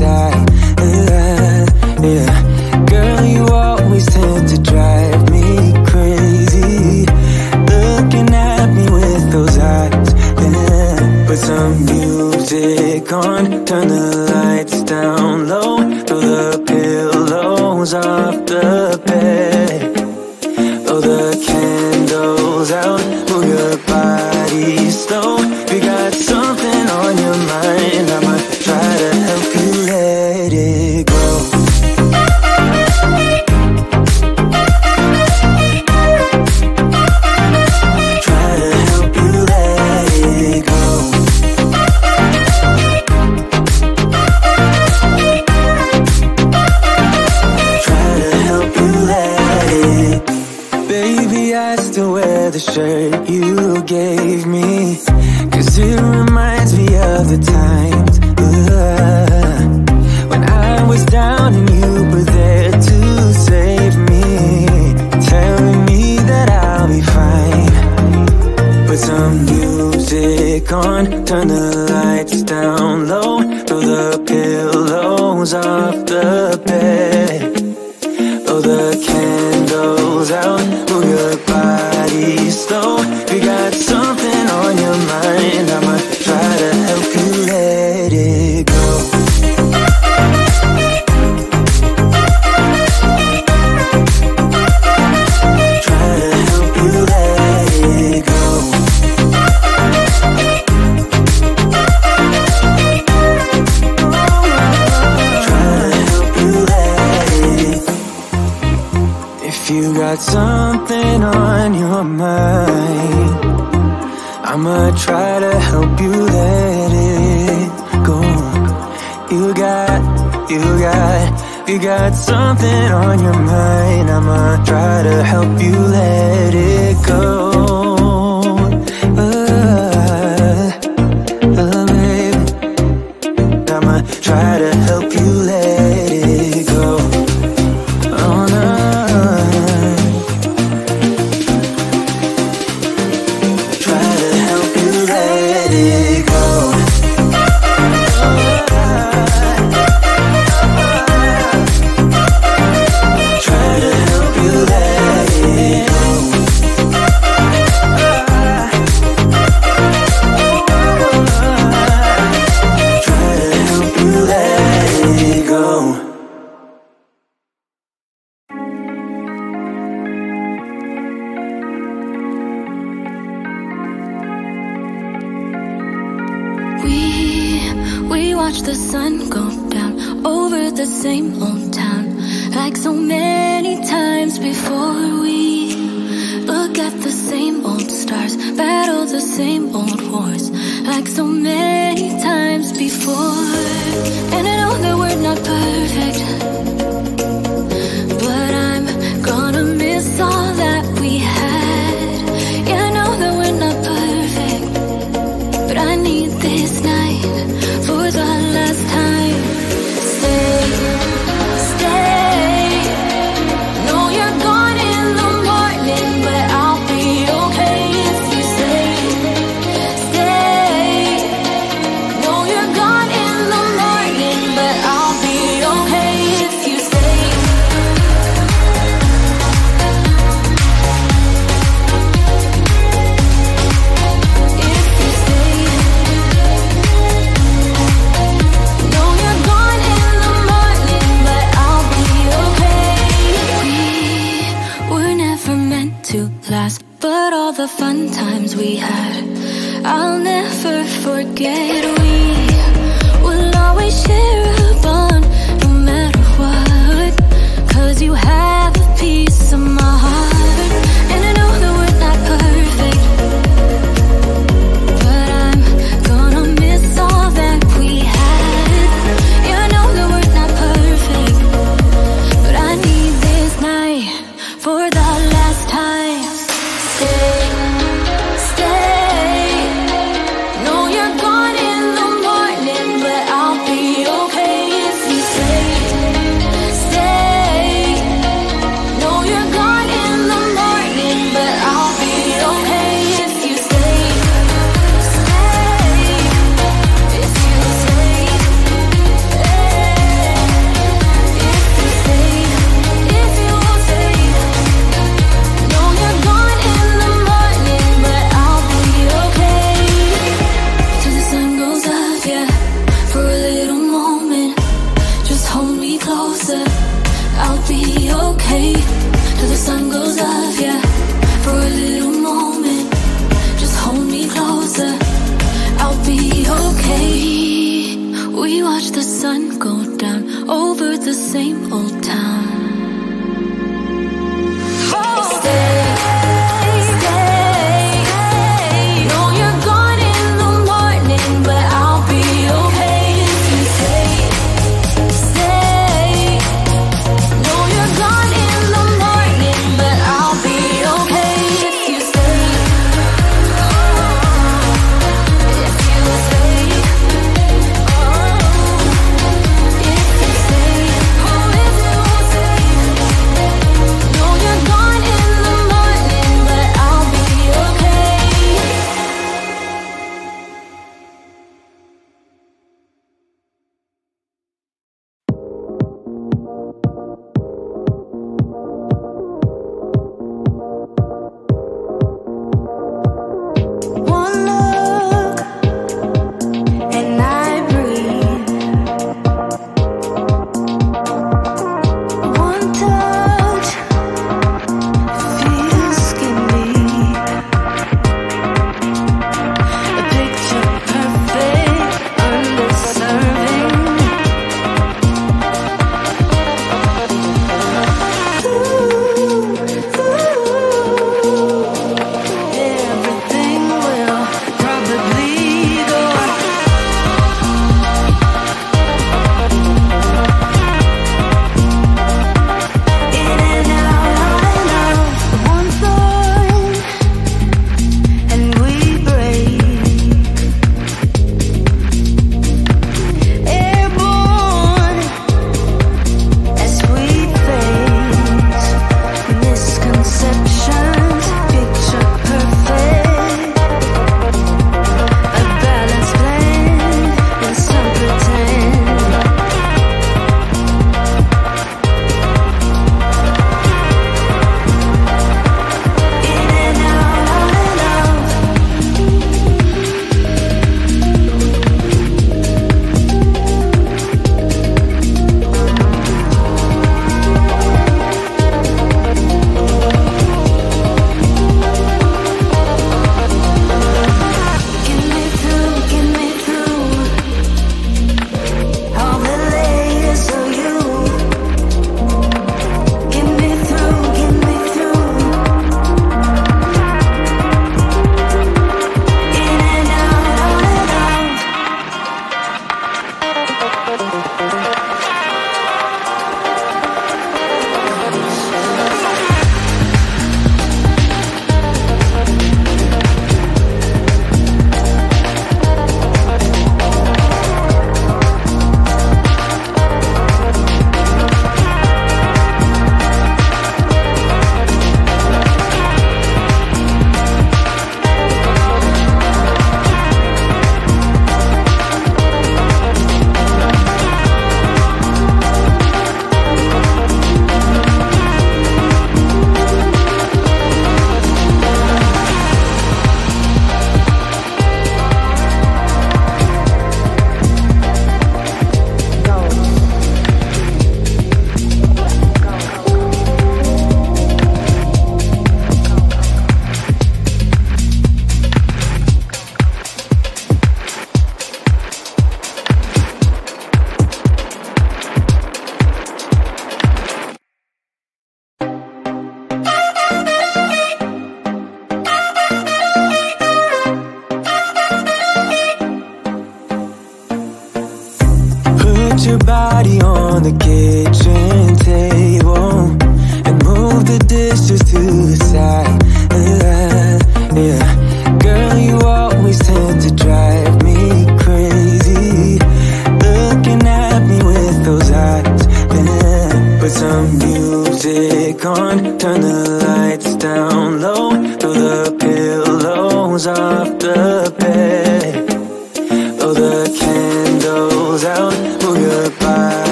side. Yeah. Girl, you always tend to drive me crazy, looking at me with those eyes. Yeah. Put some music on, turn the lights down low, throw the pillows off the bed, blow the candles out, move your body slow. You got something on your mind, I'ma try to help you let it go. Try to help you let it go. Try to help you let it. Baby, I still wear the shirt you gave me, 'cause it reminds me of the times when I was down and you were there to save me, telling me that I'll be fine. Put some music on, turn the lights down low, throw the pillows off the bed, blow the candles out, move your body slow. You got something on your mind, I'ma try to help you let it go. Try to help you let it go. Try to help you let it. If you got something on your mind, I'ma try to help you let it go. You got something on your mind, I'ma try to help you let it go. Baby, I'ma try to help you let it go. Oh no. We watch the sun go down over the same old town, like so many times before. We look at the same old stars, battle the same old wars, like so many times before. And I know that we're not perfect, but I'm gonna miss all that we had. Yeah, I know that we're not perfect, but I need this night for the last time. Stay, stay. Know you're gone in the morning, but I'll be okay if you stay. Stay. Know you're gone in the morning, but I'll be okay if you stay. If you stay. Know you're gone in the morning, but I'll be okay. We were never meant to last, but all the fun times we had, I'll never forget. We will always share a bond, no matter what, 'cause you have a piece of my heart. And I know that we're not perfect, but I'm gonna miss all that we had. Yeah, I know that we're not perfect, but I need this night for the last time. Stay, stay. Know you're gone in the okay till the sun goes up, yeah. For a little moment, just hold me closer. I'll be okay. We watch the sun go down over the same old town. Stay.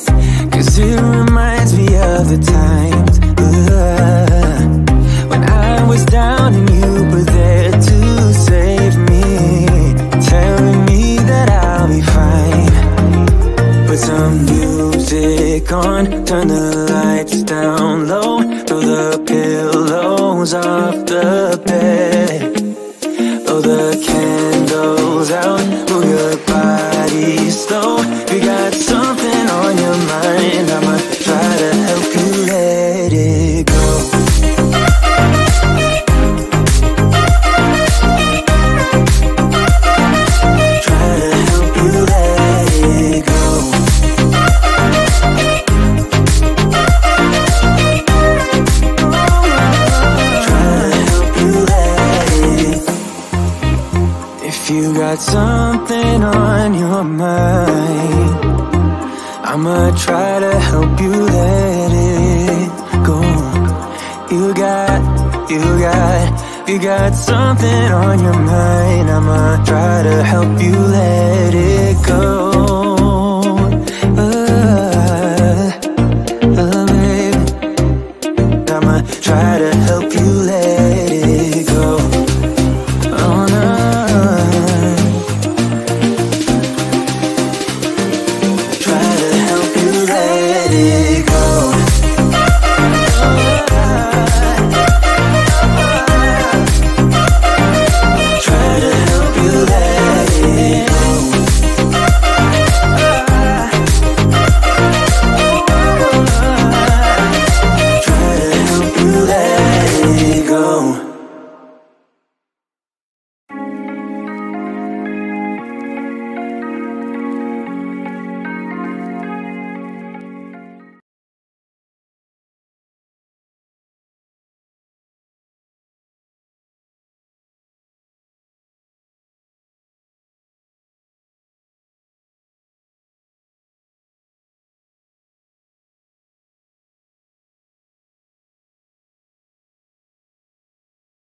'cause it reminds me of the times when I was down and you were there to save me, telling me that I'll be fine. Put some music on, turn the lights down low, throw the pillows off the bed, blow the candles out, move your body slow. If you got something on your mind, I'ma try to help you let it go. Try to help you let it go. If you got something on your mind, I'ma try to help you let it go. You got something on your mind, I'ma try to help you let it go.